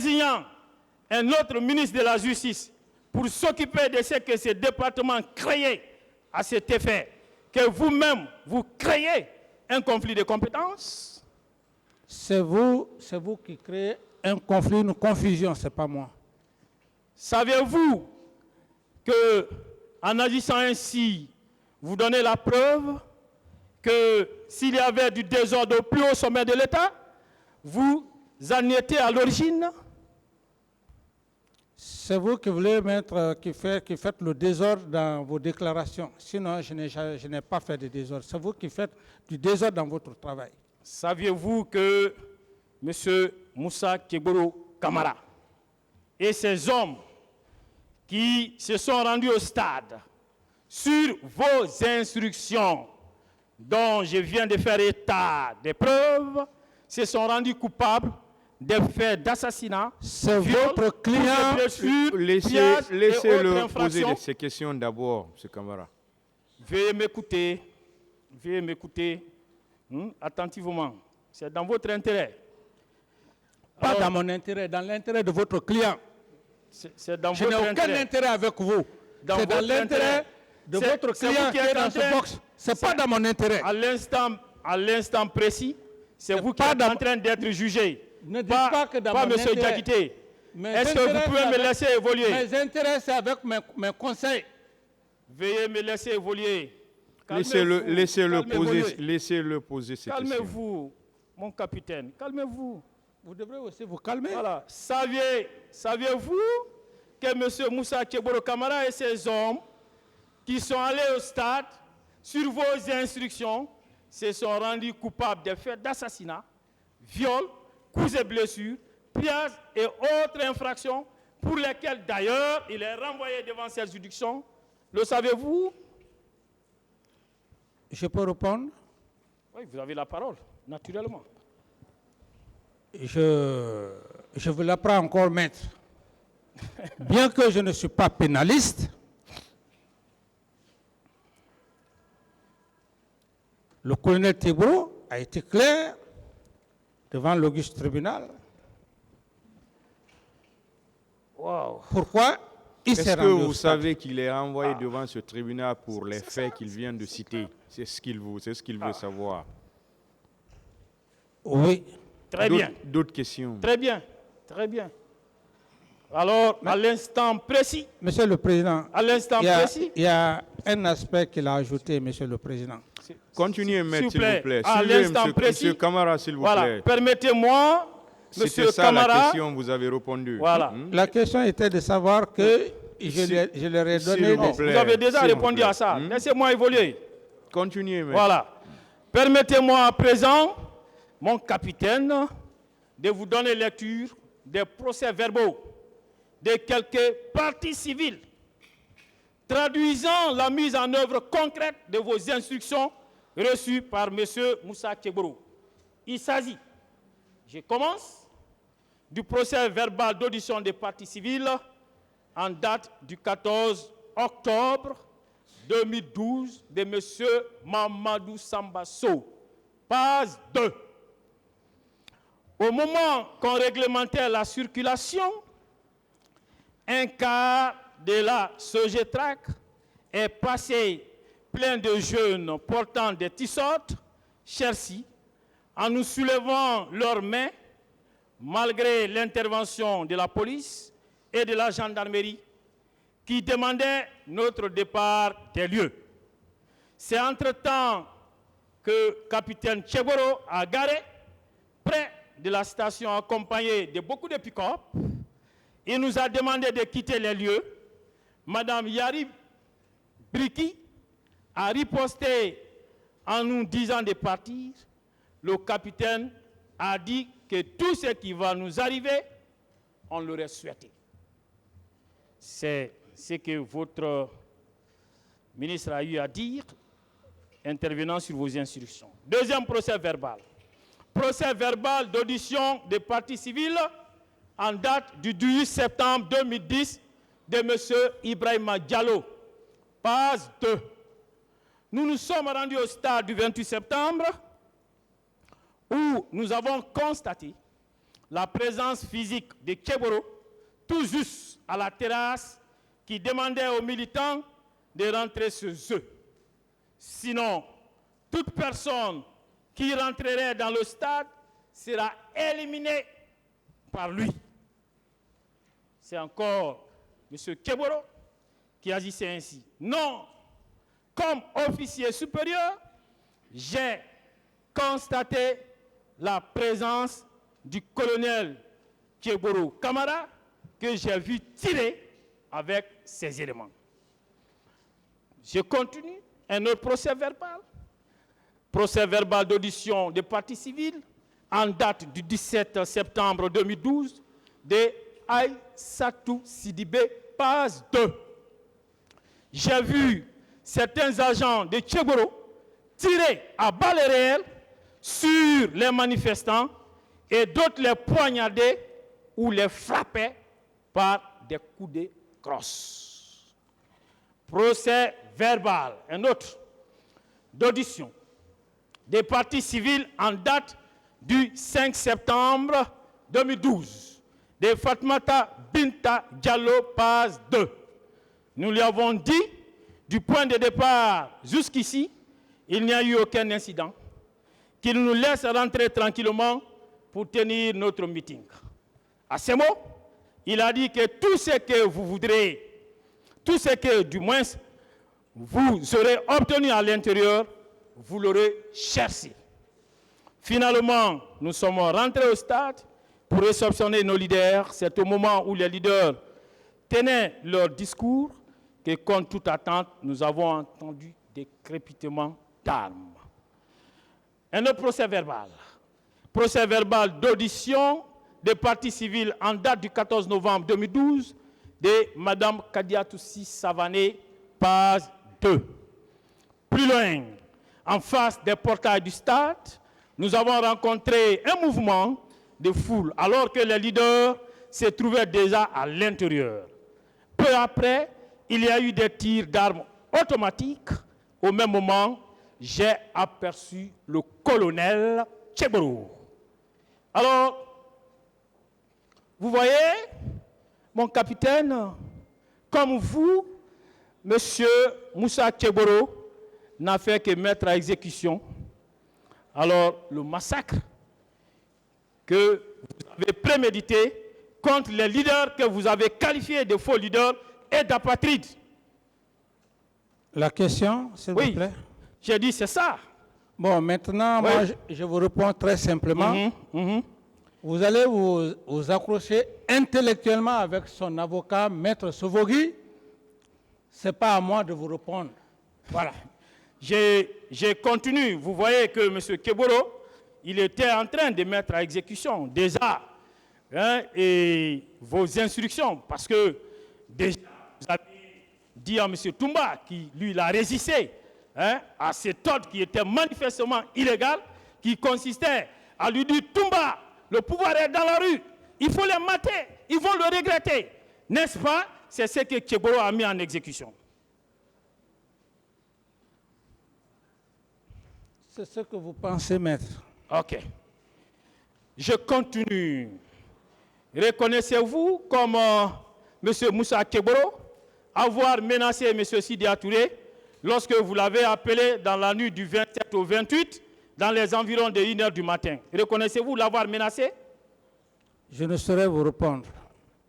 désignant un autre ministre de la Justice pour s'occuper de ce que ce département créé à cet effet, que vous-même, vous créez un conflit de compétences? C'est vous qui créez un conflit, une confusion, ce n'est pas moi. Savez-vous que, en agissant ainsi, vous donnez la preuve que s'il y avait du désordre au plus haut sommet de l'État, vous en étiez à l'origine? C'est vous qui voulez qui faites le désordre dans vos déclarations. Sinon, je n'ai pas fait de désordre. C'est vous qui faites du désordre dans votre travail. Saviez-vous que M. Moussa Kegboro Kamara et ses hommes qui se sont rendus au stade sur vos instructions, dont je viens de faire état des preuves, se sont rendus coupables des faits d'assassinat? C'est votre client. Laissez-le poser ces questions d'abord, M. Kamara. Veuillez m'écouter attentivement. C'est dans votre intérêt. Pas dans mon intérêt, dans l'intérêt de votre client. C'est dans Je votre n'ai aucun intérêt avec vous. C'est dans l'intérêt de votre client qui est dans ce box. Ce n'est pas dans mon intérêt. À l'instant précis, c'est vous qui êtes en train d'être jugé. Ne dites pas que dans mon M. intérêt. Diakité. Est-ce que vous pouvez me laisser évoluer? Mes intérêts, c'est avec mes conseils. Veuillez me laisser évoluer. Laissez-le poser ces questions. Calmez-vous, mon capitaine. Calmez-vous. Vous devrez aussi vous calmer. Voilà. Saviez-vous que M. Moussa Kegboro Kamara et ses hommes qui sont allés au stade sur vos instructions se sont rendus coupables des faits d'assassinat, viol, coups et blessures, pillage et autres infractions pour lesquelles d'ailleurs il est renvoyé devant cette juridiction? Le savez-vous? Je peux répondre? Oui, vous avez la parole, naturellement. Je vous l'apprends encore, maître. Bien que je ne suis pas pénaliste, le colonel Tebro a été clair devant l'auguste tribunal. Wow. Pourquoi il s'est Est-ce que rendu vous savez qu'il est renvoyé devant ce tribunal pour les faits qu'il vient de citer? C'est ce qu'il veut savoir. Oui. Très bien. D'autres questions? Très bien. Très bien. Alors, à l'instant précis. Monsieur le Président, à l'instant précis. Il y a un aspect qu'il a ajouté, Monsieur le Président. Continuez, maître, s'il vous plaît. À l'instant précis. Monsieur Kamara, s'il vous plaît. Permettez-moi, Monsieur Kamara. C'était ça la question, vous avez répondu. Voilà. La question était de savoir que je leur ai donné... Vous avez déjà répondu à ça. Laissez-moi évoluer. Continuez, maître. Voilà. Permettez-moi à présent, mon capitaine, de vous donner lecture des procès-verbaux de quelques parties civiles traduisant la mise en œuvre concrète de vos instructions reçues par M. Moussa Kegboro. Il s'agit, je commence, du procès-verbal d'audition des parties civiles en date du 14 octobre 2012 de M. Mamadou Sambasso, page 2. Au moment qu'on réglementait la circulation, un car de la Sogetrac est passé plein de jeunes portant des tissortes, Chersi, en nous soulevant leurs mains, malgré l'intervention de la police et de la gendarmerie, qui demandaient notre départ des lieux. C'est entre-temps que capitaine Kegboro a garé près de la station accompagné de beaucoup de pick-up. Il nous a demandé de quitter les lieux. Madame Yari Briki a riposté en nous disant de partir. Le capitaine a dit que tout ce qui va nous arriver, on l'aurait souhaité. C'est ce que votre ministre a eu à dire, intervenant sur vos instructions. Deuxième procès verbal. Procès verbal d'audition des parties civiles en date du 18 septembre 2010 de M. Ibrahima Diallo, page 2. Nous nous sommes rendus au stade du 28 septembre où nous avons constaté la présence physique de Kegboro, tout juste à la terrasse, qui demandait aux militants de rentrer chez eux. Sinon, toute personne qui rentrerait dans le stade sera éliminée par lui. C'est encore M. Kegboro qui agissait ainsi. Non, comme officier supérieur, j'ai constaté la présence du colonel Kegboro Kamara que j'ai vu tirer avec ces éléments. Je continue. Un autre procès verbal. Procès verbal d'audition des parties civiles en date du 17 septembre 2012 de Aïssatou Sidibé, page 2. J'ai vu certains agents de Kegboro tirer à balles réelles sur les manifestants et d'autres les poignarder ou les frapper par des coups de crosse. Procès verbal, un autre, d'audition des parties civiles en date du 5 septembre 2012 de Fatmata Binta Diallo, page 2. Nous lui avons dit, du point de départ jusqu'ici, il n'y a eu aucun incident, qu'il nous laisse rentrer tranquillement pour tenir notre meeting. À ces mots, il a dit que tout ce que vous voudrez, tout ce que du moins vous aurez obtenu à l'intérieur, vous l'aurez cherché. Finalement, nous sommes rentrés au stade pour réceptionner nos leaders. C'est au moment où les leaders tenaient leur discours que, contre toute attente, nous avons entendu des crépitements d'armes. Un autre procès verbal. Procès verbal d'audition des parties civiles en date du 14 novembre 2012 de Mme Kadiatoussi Savané, page 2. Plus loin, en face des portails du stade, nous avons rencontré un mouvement de foule alors que les leaders se trouvaient déjà à l'intérieur. Peu après, il y a eu des tirs d'armes automatiques. Au même moment, j'ai aperçu le colonel Kegboro. Alors, vous voyez, mon capitaine, comme vous, monsieur Moussa Kegboro n'a fait que mettre à exécution. Alors, le massacre que vous avez prémédité contre les leaders que vous avez qualifiés de faux leaders et d'apatrides. La question, s'il vous plaît. J'ai dit c'est ça. Bon, maintenant, moi, je vous réponds très simplement. Vous allez vous accrocher intellectuellement avec son avocat, Maître Sovogui. Ce n'est pas à moi de vous répondre. Voilà. J'ai continué. Vous voyez que M. Kegboro, il était en train de mettre à exécution déjà et vos instructions. Parce que déjà, vous avez dit à M. Toumba, qui lui l'a résisté, à cet ordre qui était manifestement illégal, qui consistait à lui dire Toumba, le pouvoir est dans la rue, il faut les mater, ils vont le regretter. N'est-ce pas? C'est ce que Kegboro a mis en exécution. C'est ce que vous pensez, maître. Ok. Je continue. Reconnaissez-vous comme M. Moussa Kegboro avoir menacé M. Sidya Touré lorsque vous l'avez appelé dans la nuit du 27 au 28 dans les environs de 1h du matin? Reconnaissez-vous l'avoir menacé? Je ne saurais vous répondre.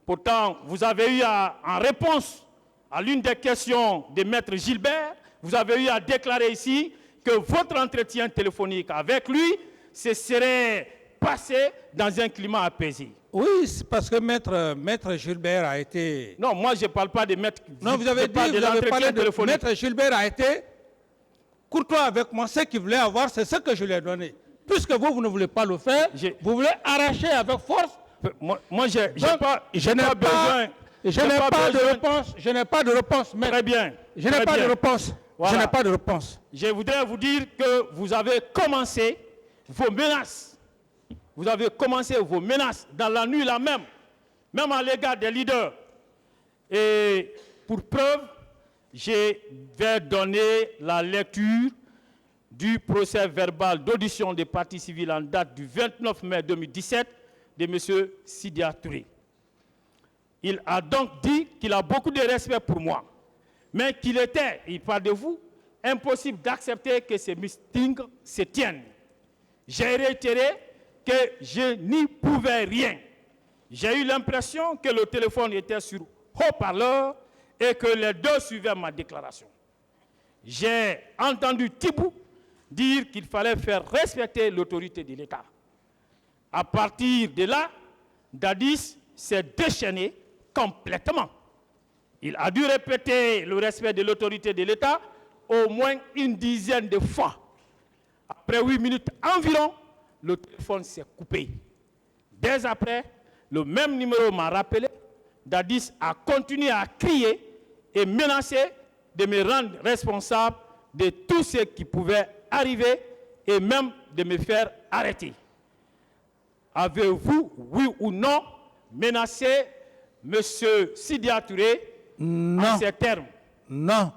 Pourtant, vous avez eu en réponse à l'une des questions de Maître Gilbert, vous avez eu à déclarer ici que votre entretien téléphonique avec lui se serait passé dans un climat apaisé. Oui, c'est parce que Maître Gilbert a été... Non, moi je ne parle pas de Maître Gilbert. Non, vous avez parlé de Maître Gilbert a été courtois avec moi. Ce qu'il voulait avoir, c'est ce que je lui ai donné. Puisque vous ne voulez pas le faire, vous voulez arracher avec force. Moi, je n'ai pas besoin. Je n'ai pas de réponse. Je n'ai pas de réponse, maître. Très bien. Je n'ai pas de réponse. Voilà. Je n'ai pas de réponse. Je voudrais vous dire que vous avez commencé vos menaces. Vous avez commencé vos menaces dans la nuit là même à l'égard des leaders. Et pour preuve, je vais donner la lecture du procès verbal d'audition des parties civiles en date du 29 mai 2017 de M. Sidia Touré. Il a donc dit qu'il a beaucoup de respect pour moi, mais qu'il était, il parle de vous, impossible d'accepter que ces meetings se tiennent. J'ai réitéré que je n'y pouvais rien. J'ai eu l'impression que le téléphone était sur haut-parleur et que les deux suivaient ma déclaration. J'ai entendu Thibou dire qu'il fallait faire respecter l'autorité de l'État. À partir de là, Dadis s'est déchaîné complètement. Il a dû répéter le respect de l'autorité de l'État au moins une dizaine de fois. Après 8 minutes environ, le téléphone s'est coupé. Dès après, le même numéro m'a rappelé. Dadis a continué à crier et menacer de me rendre responsable de tout ce qui pouvait arriver et même de me faire arrêter. Avez-vous, oui ou non, menacé M. Sidia Touré en ces termes? Non.